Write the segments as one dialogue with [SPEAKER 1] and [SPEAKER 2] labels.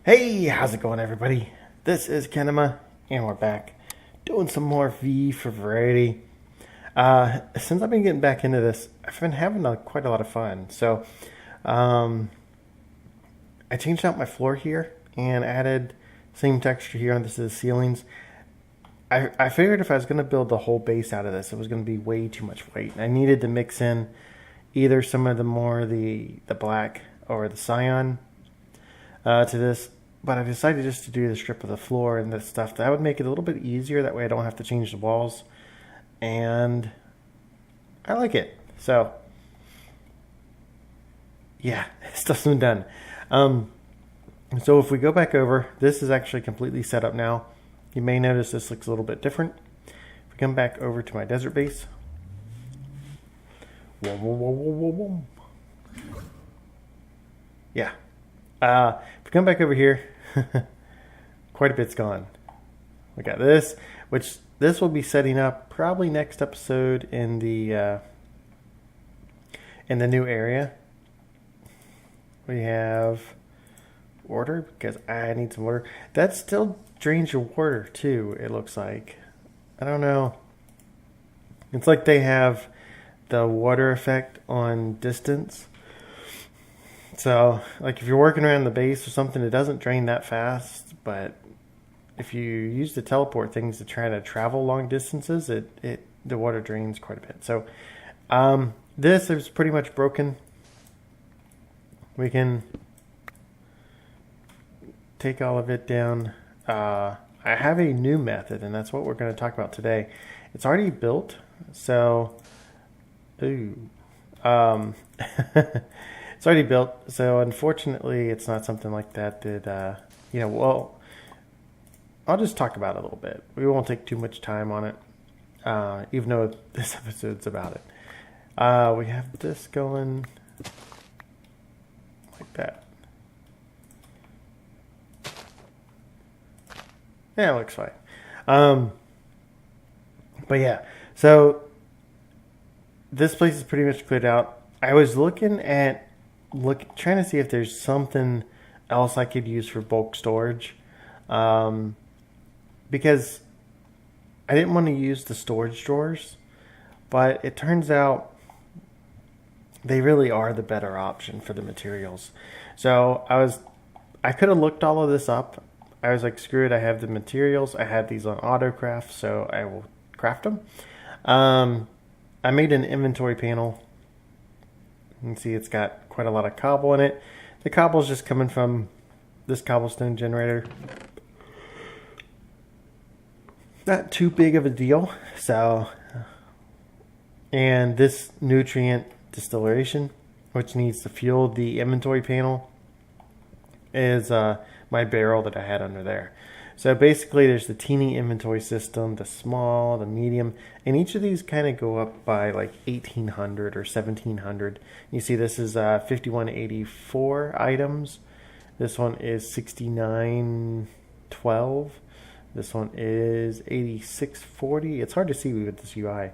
[SPEAKER 1] Hey, how's it going, everybody? This is Kinama, and we're back doing some more V for Variety. Since I've been getting back into this, I've been having quite a lot of fun. So, I changed out my floor here and added same texture here on this is the ceilings. I figured if I was going to build the whole base out of this, it was going to be way too much weight. I needed to mix in either some of the black or the cyan to this. But I decided just to do the strip of the floor and this stuff. That would make it a little bit easier. That way I don't have to change the walls. And I like it. So, yeah, stuff's been done. So if we go back over, this is actually completely set up now. You may notice this looks a little bit different. If we come back over to my desert base. Whoa, whoa, whoa, whoa, whoa, whoa. Yeah. If we come back over here, quite a bit's gone. We got this, which this will be setting up probably next episode in the new area. We have water because I need some water. That still drains your water too, it looks like. I don't know. It's like they have the water effect on distance. So, like if you're working around the base or something, it doesn't drain that fast. But if you use the teleport things to try to travel long distances, the water drains quite a bit. So, this is pretty much broken. We can take all of it down. I have a new method, and that's what we're going to talk about today. It's already built, so it's already built, so unfortunately it's not something like that well, I'll just talk about it a little bit. We won't take too much time on it, even though this episode's about it. We have this going like that. Yeah, it looks fine. But yeah, so this place is pretty much cleared out. I was trying to see if there's something else I could use for bulk storage, because I didn't want to use the storage drawers, but it turns out they really are the better option for the materials. So I could have looked all of this up. I was like, screw it, I have the materials. I had these on AutoCraft, so I will craft them. I made an inventory panel. You can see it's got quite a lot of cobble in it. The cobble is just coming from this cobblestone generator. Not too big of a deal. So, and this nutrient distillation, which needs to fuel the inventory panel, is my barrel that I had under there. So basically there's the teeny inventory system, the small, the medium, and each of these kind of go up by like 1800 or 1700. You see this is 5184 items. This one is 6912. This one is 8640. It's hard to see with this UI.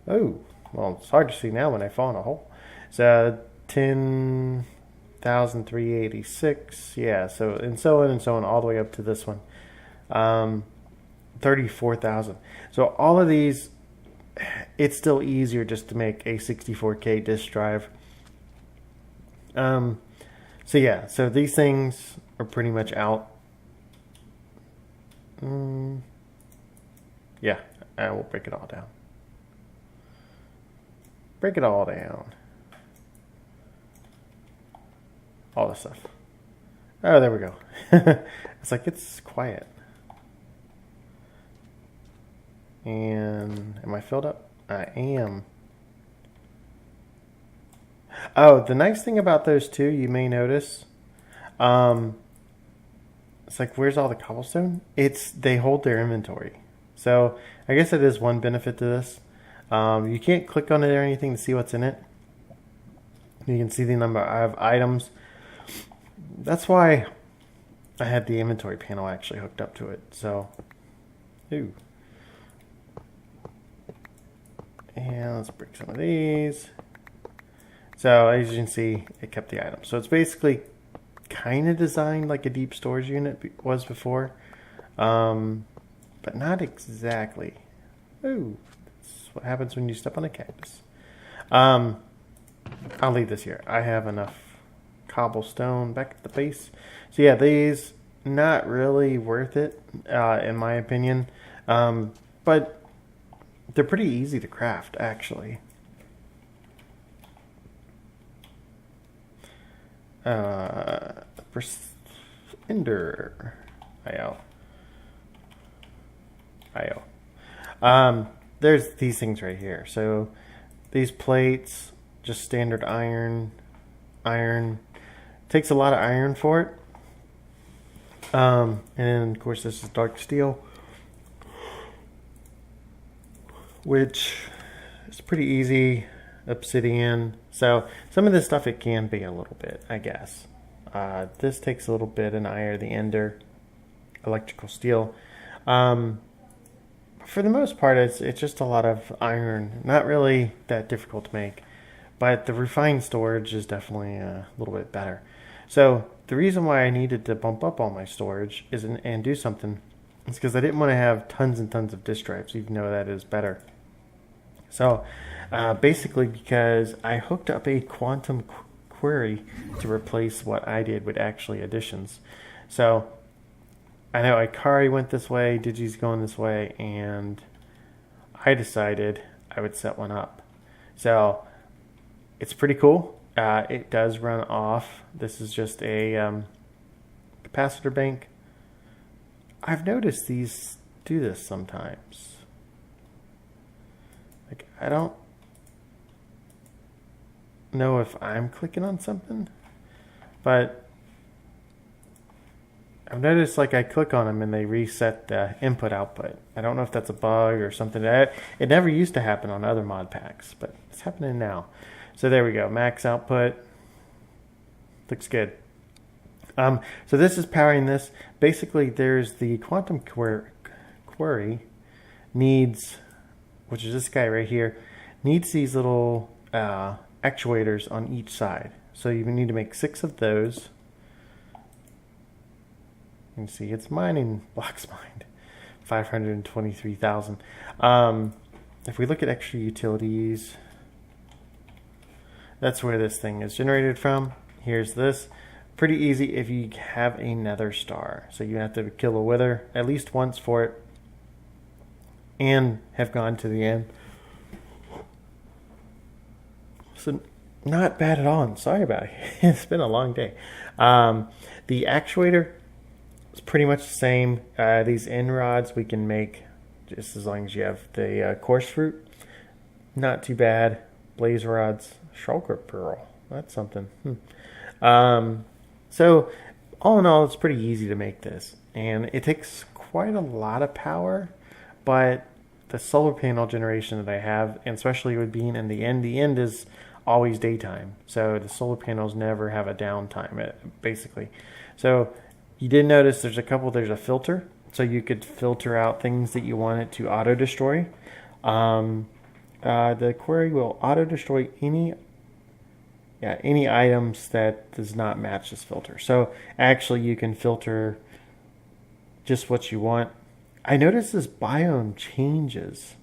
[SPEAKER 1] Oh, well, it's hard to see now when I fall in a hole. So 10,386. Yeah, so and so on all the way up to this one. 34,000. So all of these, it's still easier just to make a 64K disk drive. So yeah, so these things are pretty much out. Yeah, I will break it all down. Break it all down. All this stuff. Oh, there we go. It's like, it's quiet. And am I filled up? I am. Oh, the nice thing about those two, you may notice, it's like, where's all the cobblestone? They hold their inventory. So I guess that is one benefit to this. You can't click on it or anything to see what's in it. You can see the number of items. That's why I had the inventory panel actually hooked up to it. So, ooh. And let's break some of these. So as you can see, it kept the items. So it's basically kind of designed like a deep storage unit was before, but not exactly. Ooh, that's what happens when you step on a cactus. I'll leave this here. I have enough cobblestone back at the base. So yeah, these not really worth it, in my opinion, but they're pretty easy to craft, actually. Ender IO. There's these things right here. So these plates, just standard iron. Takes a lot of iron for it. And of course this is dark steel, which is pretty easy. Obsidian. So some of this stuff it can be a little bit, I guess. This takes a little bit, and iron, the ender, electrical steel. For the most part, it's just a lot of iron. Not really that difficult to make, but the refined storage is definitely a little bit better. So the reason why I needed to bump up all my storage and do something is because I didn't want to have tons and tons of disk drives, even though that is better. So basically, because I hooked up a quantum query to replace what I did with actually additions. So I know Ikari went this way, Digi's going this way, and I decided I would set one up. So it's pretty cool. It does run off. This is just a capacitor bank. I've noticed these do this sometimes. Like, I don't know if I'm clicking on something, but I've noticed like I click on them and they reset the input output. I don't know if that's a bug or something. It never used to happen on other mod packs, but it's happening now. So there we go. Max output. Looks good. So this is powering this. Basically, there's the quantum query needs, which is this guy right here, needs these little actuators on each side. So you need to make 6 of those. You can see it's mining blocks mined, 523,000. If we look at extra utilities, that's where this thing is generated from. Here's this. Pretty easy if you have a nether star. So you have to kill a wither at least once for it and have gone to the end. So not bad at all. I'm sorry about it. It's been a long day. The actuator is pretty much the same. These end rods we can make just as long as you have the coarse fruit. Not too bad. Blaze rods. Shulker pearl. That's something. So all in all, it's pretty easy to make this. And it takes quite a lot of power, but the solar panel generation that I have, and especially with being in the end is always daytime. So the solar panels never have a downtime, basically. So you did notice there's a filter. So you could filter out things that you want it to auto-destroy. The query will auto-destroy any items that does not match this filter. So actually you can filter just what you want. I noticed this biome changes.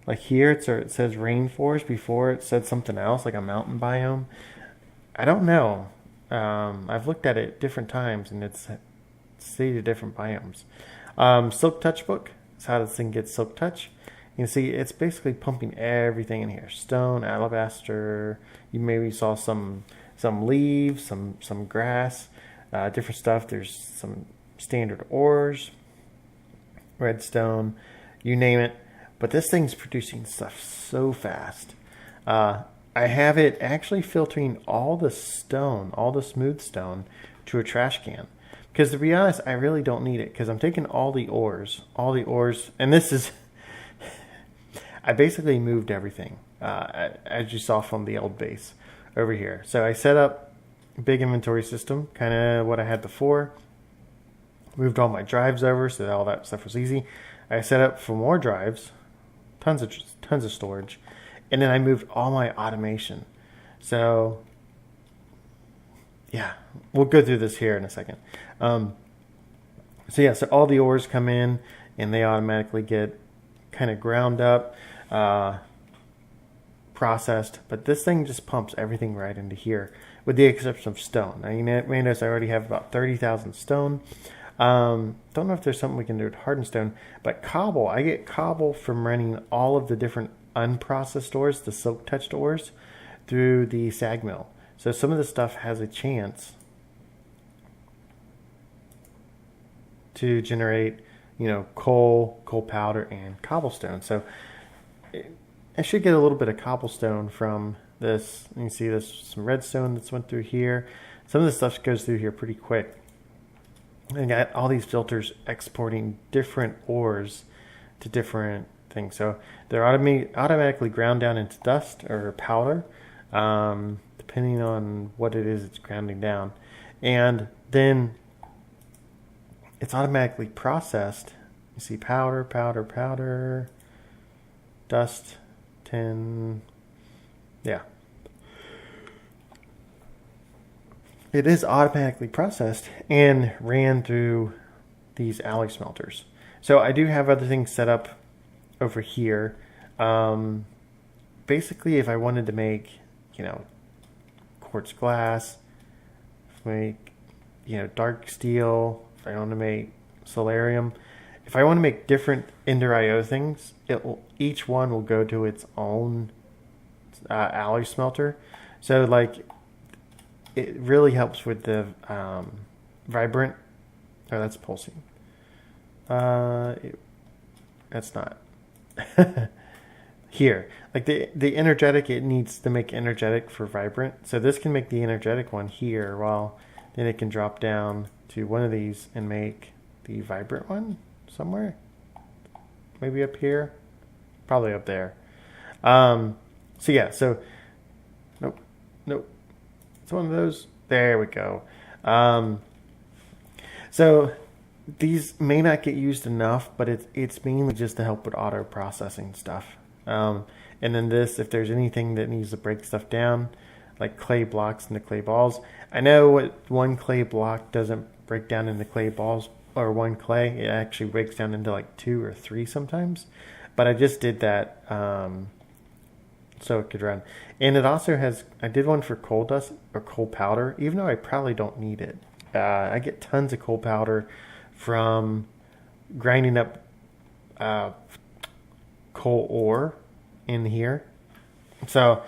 [SPEAKER 1] Like here it says rainforest, before it said something else, like a mountain biome. I don't know. I've looked at it different times and it's stated different biomes. Silk Touch book is how this thing gets Silk Touch. You can see it's basically pumping everything in here. Stone, alabaster. You maybe saw some leaves, some grass, different stuff. There's some standard ores, redstone, you name it. But this thing's producing stuff so fast. I have it actually filtering all the stone, all the smooth stone, to a trash can. Because to be honest, I really don't need it. Because I'm taking all the ores, and this is... I basically moved everything, as you saw from the old base over here. So I set up a big inventory system, kind of what I had before. Moved all my drives over so that all that stuff was easy. I set up for more drives, tons of storage, and then I moved all my automation. So yeah, we'll go through this here in a second. So yeah, so all the ores come in and they automatically get kind of ground up, processed, but this thing just pumps everything right into here, with the exception of stone. Now, you may notice I already have about 30,000 stone. Don't know if there's something we can do with hardened stone, but cobble, I get cobble from running all of the different unprocessed ores, the silk touched ores, through the sag mill. So some of the stuff has a chance to generate, coal powder, and cobblestone. So I should get a little bit of cobblestone from this. You can see there's some redstone that's went through here. Some of the stuff goes through here pretty quick. And got all these filters exporting different ores to different things. So they're automatically ground down into dust or powder, depending on what it is it's grounding down. And then it's automatically processed. You see powder, dust, tin. Yeah. It is automatically processed and ran through these alloy smelters. So I do have other things set up over here. Basically, if I wanted to make, quartz glass, make, dark steel, if I want to make solarium, if I want to make different Ender IO things, each one will go to its own alloy smelter. So like, it really helps with the vibrant. Oh, that's pulsing. That's not. Here, like the energetic, it needs to make energetic for vibrant. So this can make the energetic one here, while then it can drop down to one of these and make the vibrant one somewhere. Maybe up here, probably up there. So yeah, so nope. It's one of those. There we go. So these may not get used enough, but it's mainly just to help with auto processing stuff. And then this, if there's anything that needs to break stuff down, like clay blocks into clay balls. I know what one clay block doesn't break down into clay balls, or one clay. It actually breaks down into like 2 or 3 sometimes. But I just did that so it could run. And it also has, I did one for coal dust or coal powder, even though I probably don't need it. I get tons of coal powder from grinding up coal ore in here. So,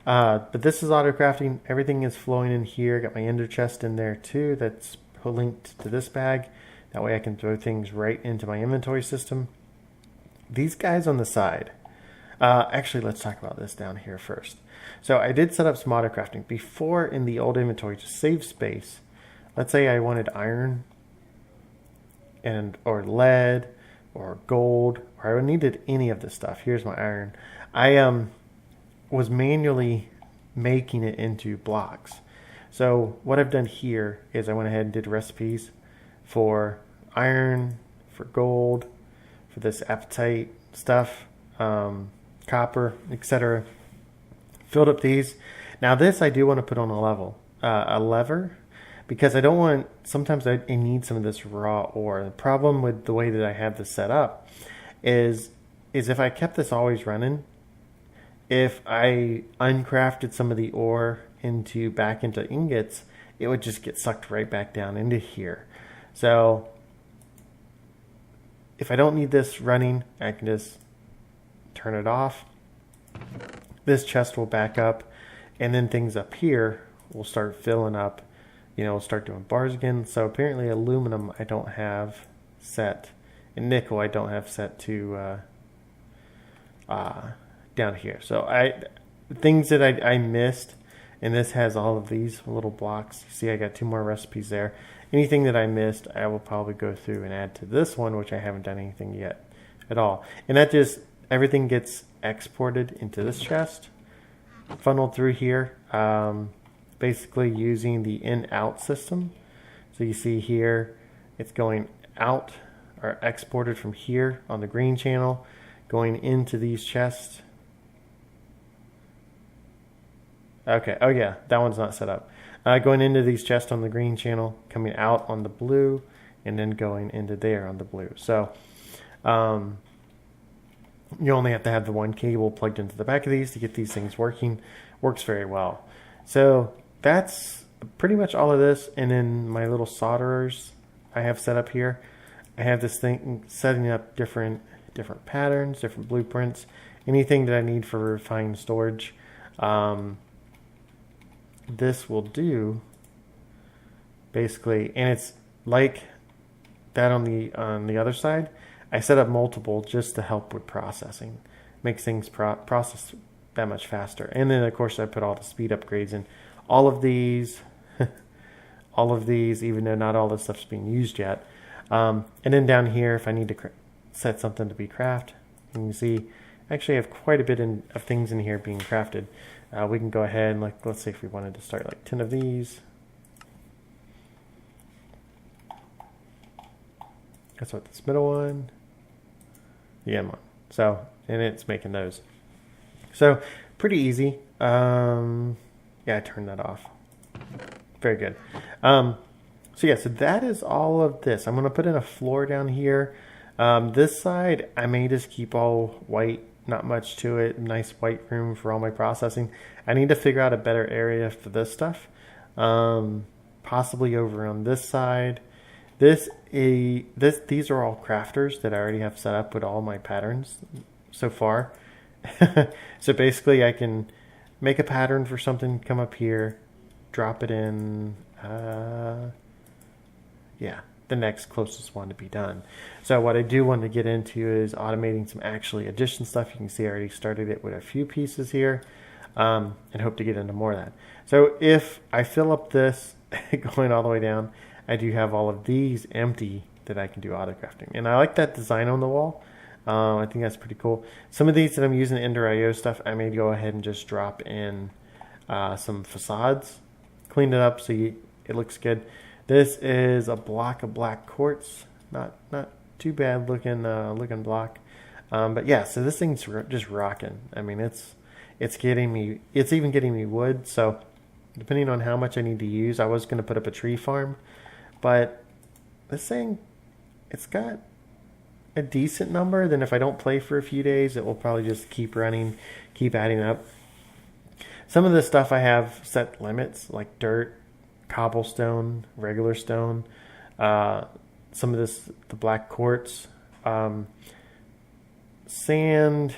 [SPEAKER 1] but this is auto crafting. Everything is flowing in here. Got my ender chest in there too. That's linked to this bag. That way I can throw things right into my inventory system. These guys on the side. Actually, let's talk about this down here first. So I did set up some auto crafting before in the old inventory to save space. Let's say I wanted iron or lead or gold, or I needed any of this stuff. Here's my iron. I was manually making it into blocks. So what I've done here is I went ahead and did recipes for iron, for gold, for this apatite stuff, copper, etc. Filled up these. Now this I do want to put on a lever, because I don't want, sometimes I need some of this raw ore. The problem with the way that I have this set up is if I kept this always running, if I uncrafted some of the ore back into ingots, it would just get sucked right back down into here. So if I don't need this running, I can just turn it off. This chest will back up, and then things up here will start filling up. We'll start doing bars again. So apparently aluminum I don't have set, and nickel I don't have set to down here. So things that I missed, and this has all of these little blocks. You see I got 2 more recipes there. Anything that I missed, I will probably go through and add to this one, which I haven't done anything yet at all. And that just, everything gets exported into this chest, funneled through here, basically using the in-out system. So you see here, it's going out, or exported from here on the green channel, going into these chests. Okay, oh yeah, that one's not set up. Going into these chests on the green channel, coming out on the blue, and then going into there on the blue. So you only have to have the one cable plugged into the back of these to get these things working. Works very well. So that's pretty much all of this. And then my little solderers I have set up here. I have this thing setting up different patterns, different blueprints, anything that I need for refined storage. This will do basically, and it's like that on the other side. I set up multiple just to help with processing, makes things process that much faster. And then of course I put all the speed upgrades in. All of these, even though not all this stuff's being used yet. And then down here, if I need to set something to be crafted, you can see actually I have quite a bit of things in here being crafted. We can go ahead and let's say if we wanted to start like 10 of these. That's what this middle one, the end one. So, and it's making those. So pretty easy. Yeah, I turned that off. Very good. So yeah, so that is all of this. I'm going to put in a floor down here. This side, I may just keep all white, not much to it. Nice white room for all my processing. I need to figure out a better area for this stuff. Possibly over on this side. These are all crafters that I already have set up with all my patterns so far. So basically I can make a pattern for something, come up here, drop it in, yeah, the next closest one to be done. So what I do want to get into is automating some actually addition stuff. You can see I already started it with a few pieces here, and hope to get into more of that. So if I fill up this going all the way down, I do have all of these empty that I can do auto crafting. And I like that design on the wall. I think that's pretty cool. Some of these that I'm using Ender.io stuff, I may go ahead and just drop in some facades, clean it up so it looks good. This is a block of black quartz, not too bad looking block, but yeah. So this thing's just rocking. I mean, it's even getting me wood. So depending on how much I need to use, I was going to put up a tree farm, but this thing, it's got a decent number. Then if I don't play for a few days, it will probably just keep running, keep adding up. Some of the stuff I have set limits, like dirt, cobblestone, regular stone, some of the black quartz, sand.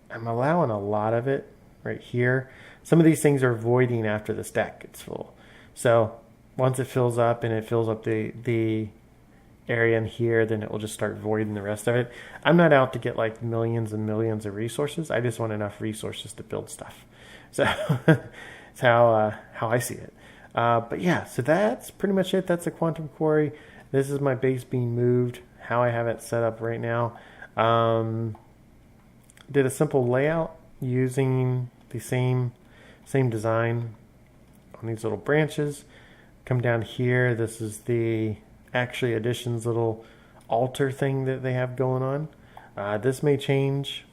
[SPEAKER 1] I'm allowing a lot of it right here. Some of these things are voiding after the stack gets full. So once it fills up and it fills up the area in here, then it will just start voiding the rest of it. I'm not out to get like millions and millions of resources. I just want enough resources to build stuff. So that's how I see it. But yeah, so that's pretty much it. That's a quantum quarry. This is my base being moved, how I have it set up right now. Did a simple layout using the same design on these little branches. Come down here. This is the actually additions little altar thing that they have going on. This may change.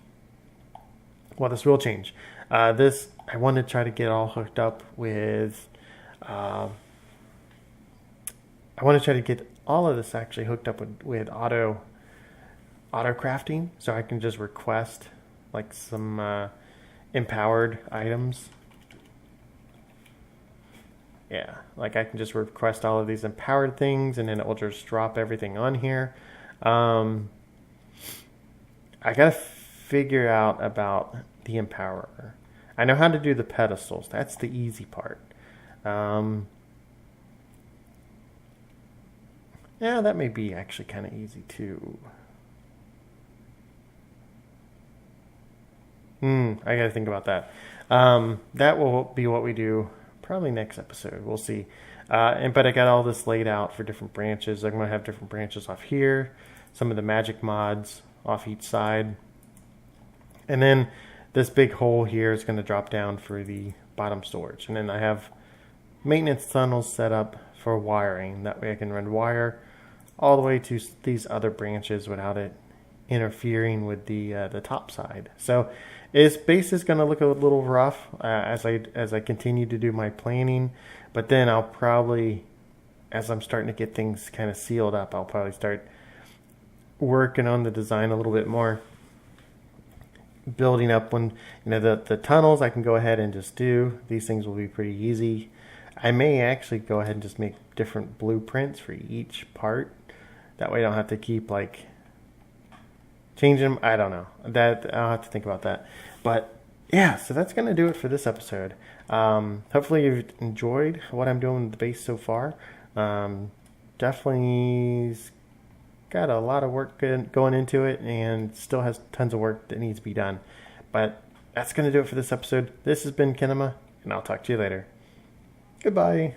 [SPEAKER 1] Well, this will change. This I want to try to get all hooked up with. I want to try to get all of this actually hooked up with auto crafting, so I can just request like some empowered items. Yeah, like I can just request all of these empowered things, and then it will just drop everything on here. I gotta figure out about the empowerer. I know how to do the pedestals. That's the easy part. Yeah, that may be actually kind of easy too. I gotta think about that. That will be what we do probably next episode. We'll see. But I got all this laid out for different branches. I'm gonna have different branches off here, some of the magic mods off each side, and then this big hole here is going to drop down for the bottom storage. And then I have maintenance tunnels set up for wiring. That way I can run wire all the way to these other branches without it interfering with the top side. So its base is going to look a little rough as I continue to do my planning, but then I'll probably, as I'm starting to get things kind of sealed up, I'll probably start working on the design a little bit more, building up when the tunnels I can go ahead and just do. These things will be pretty easy. I may actually go ahead and just make different blueprints for each part. That way I don't have to keep like changing them. I don't know. That I'll have to think about that. But yeah, so that's going to do it for this episode. Hopefully you've enjoyed what I'm doing with the base so far. Definitely got a lot of work going into it and still has tons of work that needs to be done. But that's going to do it for this episode. This has been Kinama, and I'll talk to you later. Goodbye.